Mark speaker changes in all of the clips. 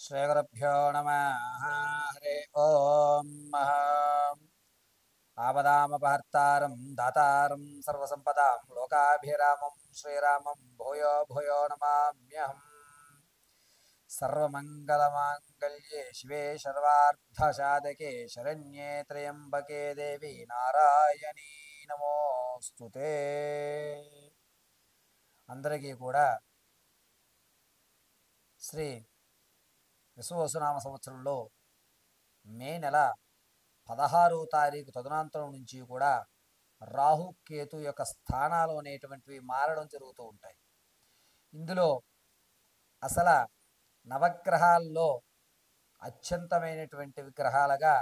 Speaker 1: श्रीगुरुभ्यो नमः। हरे ओम। आपदामपहर्तारं दातारं सर्वसंपदां लोकाभिरामं श्रीरामं भूयो भूयो नमाम्यहम्। सर्वमंगलमांगल्ये शिवे सर्वार्थसाधके शरण्ये त्र्यंबके देवी नारायणी नमोस्तुते। अंदरिकी कूडा श्री విశ్వవసునామ సంవత్సరంలో మే నెల 16వ తారీఖు తదనంతరం నుంచి కూడా రాహు కేతు యొక్క స్థానాలు అనేటువంటివి మారడం జరుగుతూ ఉంటాయి. ఇందులో అసలు నవగ్రహాల్లో అత్యంతమైనటువంటి విగ్రహాలుగా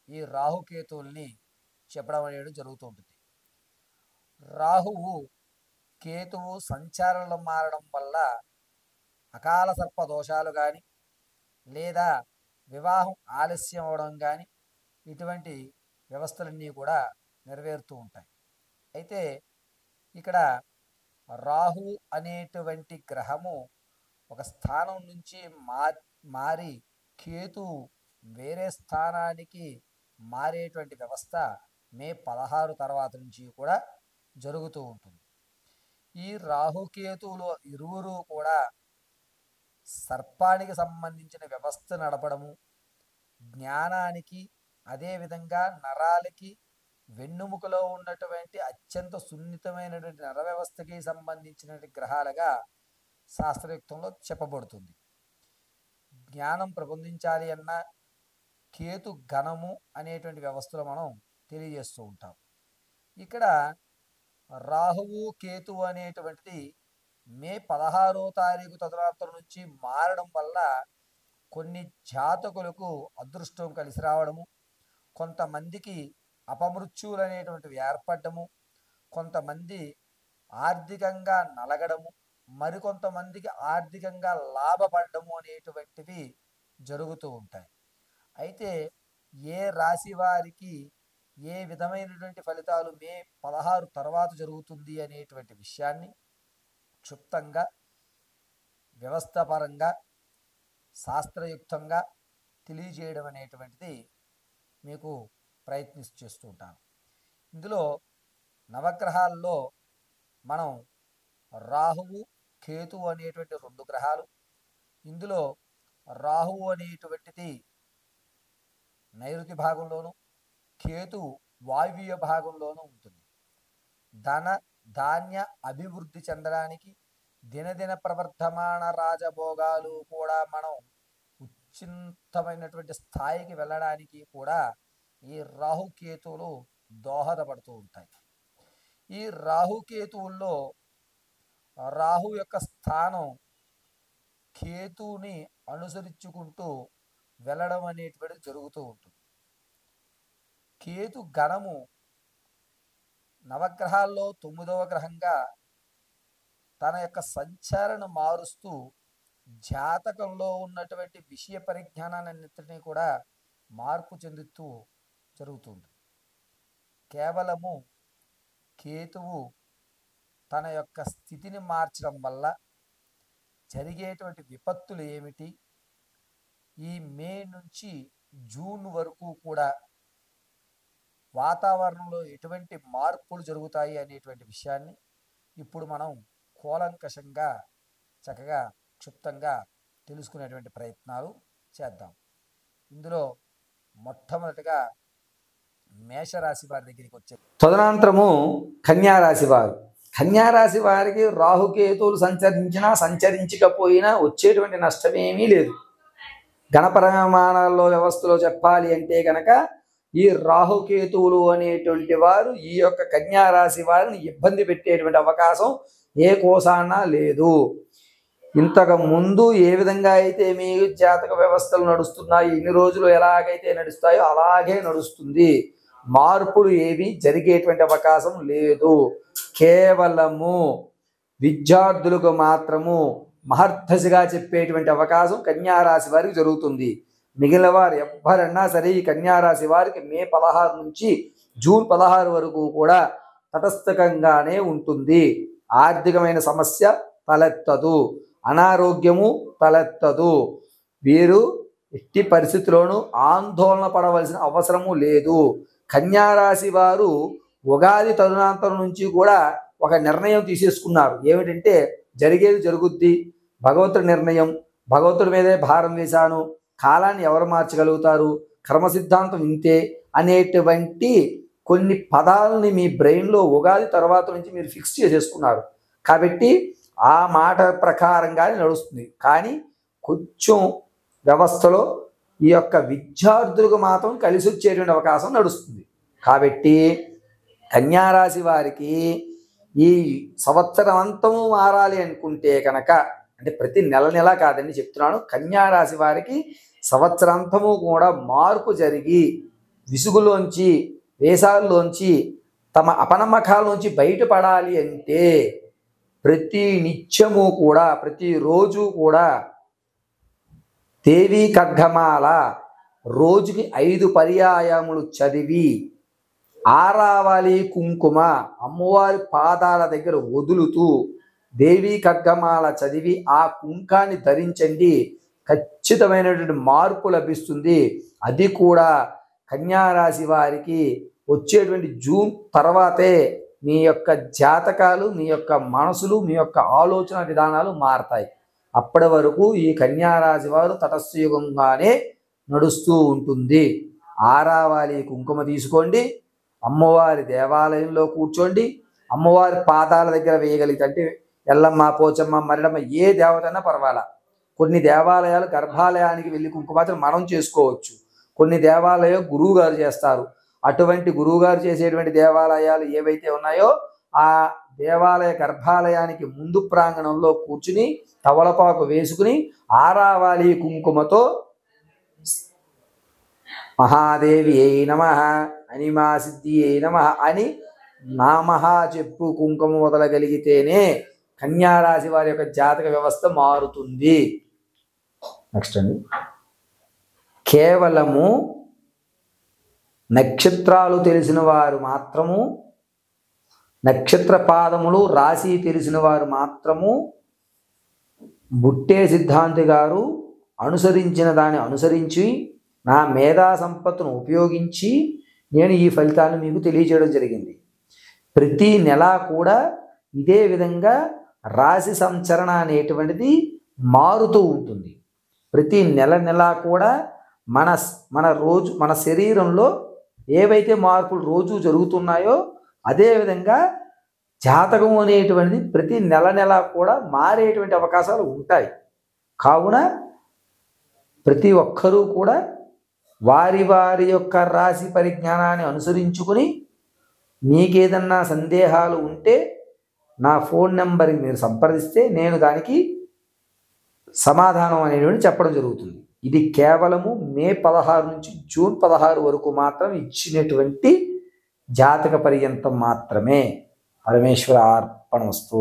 Speaker 1: ఈ రాహుకేతువుల్ని చెప్పడం అనేది జరుగుతూ ఉంటుంది. రాహువు కేతువు సంచారంలో మారడం వల్ల అకాల సర్ప దోషాలు కానీ లేదా వివాహం ఆలస్యం అవడం కానీ ఇటువంటి వ్యవస్థలన్నీ కూడా నెరవేరుతూ ఉంటాయి. అయితే ఇక్కడ రాహు అనేటువంటి గ్రహము ఒక స్థానం నుంచి మారి కేతు వేరే స్థానానికి మారేటువంటి వ్యవస్థ మే 16 తర్వాత నుంచి కూడా జరుగుతూ ఉంటుంది. ఈ రాహుకేతువులో ఇరువురు కూడా సర్పానికి సంబంధించిన వ్యవస్థ నడపడము, జ్ఞానానికి అదేవిధంగా నరాలకి వెన్నుముకలో ఉన్నటువంటి అత్యంత సున్నితమైనటువంటి నర వ్యవస్థకి సంబంధించిన గ్రహాలుగా శాస్త్రయుక్తంలో చెప్పబడుతుంది. జ్ఞానం ప్రబోధించాలి అన్న కేతు గణము అనేటువంటి వ్యవస్థలో మనం తెలియజేస్తూ ఉంటాం. ఇక్కడ రాహువు కేతు అనేటువంటిది మే 16వ తారీఖు తదనంతరం నుంచి మారడం వల్ల కొన్ని జాతకులకు అదృష్టం కలిసి రావడము, కొంతమందికి అపమృత్యువులు అనేటువంటివి ఏర్పడము, కొంతమంది ఆర్థికంగా నలగడము, మరికొంతమందికి ఆర్థికంగా లాభపడము అనేటువంటివి జరుగుతూ ఉంటాయి. అయితే ఏ రాశి వారికి ఏ విధమైనటువంటి ఫలితాలు మే 16 తర్వాత జరుగుతుంది అనేటువంటి విషయాన్ని క్షుప్తంగా వ్యవస్థాపరంగా శాస్త్రయుక్తంగా తెలియజేయడం అనేటువంటిది మీకు చేస్తూ ఉంటాను. ఇందులో నవగ్రహాల్లో మనం రాహువు కేతువు అనేటువంటి 2 గ్రహాలు. ఇందులో రాహువు అనేటువంటిది నైరుతి భాగంలోను, కేతువు వాయువ్య భాగంలోనూ ఉంటుంది. ధన ధాన్య అభివృద్ధి చెందడానికి, దినదిన ప్రవర్ధమాన రాజభోగాలు కూడా మనం ఉచ్చింతమైనటువంటి స్థాయికి వెళ్ళడానికి కూడా ఈ రాహుకేతువులు దోహదపడుతూ ఉంటాయి. ఈ రాహుకేతువుల్లో రాహు యొక్క స్థానం కేతువుని అనుసరించుకుంటూ వెళ్ళడం అనేటువంటిది జరుగుతూ ఉంటుంది. కేతు గణము నవగ్రహాల్లో 9వ గ్రహంగా తన యొక్క సంచారణ మారుస్తూ జాతకంలో ఉన్నటువంటి విషయ పరిజ్ఞానాన్నింటినీ కూడా మార్పు చెందుతూ జరుగుతుంది. కేవలము కేతువు తన యొక్క స్థితిని మార్చడం వల్ల జరిగేటువంటి విపత్తులు ఏమిటి, ఈ మే నుంచి జూన్ వరకు కూడా వాతావరణంలో ఎటువంటి మార్పులు జరుగుతాయి అనేటువంటి విషయాన్ని ఇప్పుడు మనం కూలంకషంగా చక్కగా క్షుప్తంగా తెలుసుకునేటువంటి ప్రయత్నాలు చేద్దాం. ఇందులో మొట్టమొదటిగా మేషరాశి వారి దగ్గరికి వచ్చే
Speaker 2: తదనంతరము కన్యారాశి వారు. కన్యారాశి వారికి రాహుకేతువులు సంచరించినా సంచరించకపోయినా వచ్చేటువంటి నష్టమేమీ లేదు. గణపరమాణాల్లో వ్యవస్థలో చెప్పాలి అంటే కనుక ఈ రాహుకేతువులు అనేటువంటి వారు ఈ యొక్క కన్యారాశి వారిని ఇబ్బంది పెట్టేటువంటి అవకాశం ఏ కోసానా లేదు. ఇంతకు ముందు ఏ విధంగా అయితే మీ జాతక వ్యవస్థలు నడుస్తున్నాయి, ఇన్ని రోజులు ఎలాగైతే నడుస్తాయో అలాగే నడుస్తుంది. మార్పులు ఏవి జరిగేటువంటి అవకాశం లేదు. కేవలము విద్యార్థులకు మాత్రము మహర్దశగా చెప్పేటువంటి అవకాశం కన్యారాశి వారికి జరుగుతుంది. మిగిలిన వారు ఎవ్వరన్నా సరే ఈ కన్యారాశి వారికి మే 16 నుంచి జూన్ 16 వరకు కూడా తటస్థకంగానే ఉంటుంది. ఆర్థికమైన సమస్య తలెత్తదు, అనారోగ్యము తలెత్తదు, వీరు ఎట్టి పరిస్థితుల్లోనూ ఆందోళన పడవలసిన అవసరము లేదు. కన్యారాశి వారు ఉగాది తరుణాంతరం నుంచి కూడా ఒక నిర్ణయం తీసేసుకున్నారు. ఏమిటంటే జరిగేది జరుగుద్ది, భగవంతుడి నిర్ణయం, భగవంతుడి మీదే భారం వేశాను, కాలాన్ని ఎవరు మార్చగలుగుతారు, కర్మ సిద్ధాంతం ఇంతే అనేటువంటి కొన్ని పదాలని మీ బ్రెయిన్లో ఉగాది తర్వాత నుంచి మీరు ఫిక్స్ చేసేసుకున్నారు. కాబట్టి ఆ మాట ప్రకారంగానే నడుస్తుంది. కానీ కొంచెం వ్యవస్థలో ఈ యొక్క విద్యార్థులకు మాత్రం కలిసి వచ్చేటువంటి అవకాశం నడుస్తుంది. కాబట్టి కన్యారాశి వారికి ఈ సంవత్సరం అంతము మారాలి అనుకుంటే కనుక, అంటే ప్రతి నెల కాదండి చెప్తున్నాను, కన్యారాశి వారికి సంవత్సరాంతము కూడా మార్పు జరిగి విసుగులోంచి వేసాల్లోంచి తమ అపనమ్మకాల్లోంచి బయటపడాలి అంటే ప్రతి నిత్యము కూడా ప్రతిరోజు కూడా దేవీ ఖడ్గమాల రోజుకి 5 పర్యాయములు చదివి ఆరావళి కుంకుమ అమ్మవారి పాదాల దగ్గర వదులుతూ దేవీ ఖడ్గమాల చదివి ఆ కుంకాన్ని ధరించండి. ఖచ్చితమైనటువంటి మార్పు లభిస్తుంది. అది కూడా కన్యారాశి వారికి వచ్చేటువంటి జూన్ తర్వాతే మీ యొక్క జాతకాలు, మీ యొక్క మనసులు, మీ యొక్క ఆలోచన విధానాలు మారతాయి. అప్పటి వరకు ఈ కన్యారాశి వారు తటస్థయుగంగానే నడుస్తూ ఉంటుంది. ఆరావళి కుంకుమ తీసుకోండి, అమ్మవారి దేవాలయంలో కూర్చోండి, అమ్మవారి పాదాల దగ్గర వేయగలిగితే, అంటే ఎల్లమ్మ, పోచమ్మ, మరిడమ్మ ఏ దేవతైనా పర్వాలా. కొన్ని దేవాలయాలు గర్భాలయానికి వెళ్ళి కుంకుమార్చన మనం చేసుకోవచ్చు, కొన్ని దేవాలయాలు గురువు గారు చేస్తారు. అటువంటి గురువుగారు చేసేటువంటి దేవాలయాలు ఏవైతే ఉన్నాయో ఆ దేవాలయ గర్భాలయానికి ముందు ప్రాంగణంలో కూర్చుని తవలపాకు వేసుకుని ఆరావళి కుంకుమతో మహాదేవి అయి నమః, అనిమా సిద్ధి అయి నమః అని నామః చెప్పు కుంకుమ వదలగలిగితేనే కన్యారాశి వారి యొక్క జాతక వ్యవస్థ మారుతుంది. నెక్స్ట్ అండి, కేవలము నక్షత్రాలు తెలిసిన వారు మాత్రము, నక్షత్ర పాదములు రాశి తెలిసిన వారు మాత్రము బుట్టే సిద్ధాంతి గారు అనుసరించిన దాన్ని అనుసరించి నా మేధా సంపత్తును ఉపయోగించి నేను ఈ ఫలితాన్ని మీకు తెలియజేయడం జరిగింది. ప్రతి నెల కూడా ఇదే విధంగా రాశి సంచరణ అనేటువంటిది మారుతూ ఉంటుంది. ప్రతి నెల కూడా మన శరీరంలో ఏవైతే మార్పులు రోజు జరుగుతున్నాయో అదేవిధంగా జాతకం అనేటువంటిది ప్రతి నెల కూడా మారేటువంటి అవకాశాలు ఉంటాయి. కావున ప్రతి ఒక్కరూ కూడా వారి వారి యొక్క రాశి పరిజ్ఞానాన్ని అనుసరించుకుని మీకేదన్నా సందేహాలు ఉంటే నా ఫోన్ నెంబర్కి మీరు సంప్రదిస్తే నేను దానికి సమాధానం అనేటువంటి చెప్పడం జరుగుతుంది. ఇది కేవలము మే 16 నుంచి జూన్ 16 వరకు మాత్రం ఇచ్చినటువంటి జాతక పర్యంతం మాత్రమే. పరమేశ్వర అర్పణమస్తు.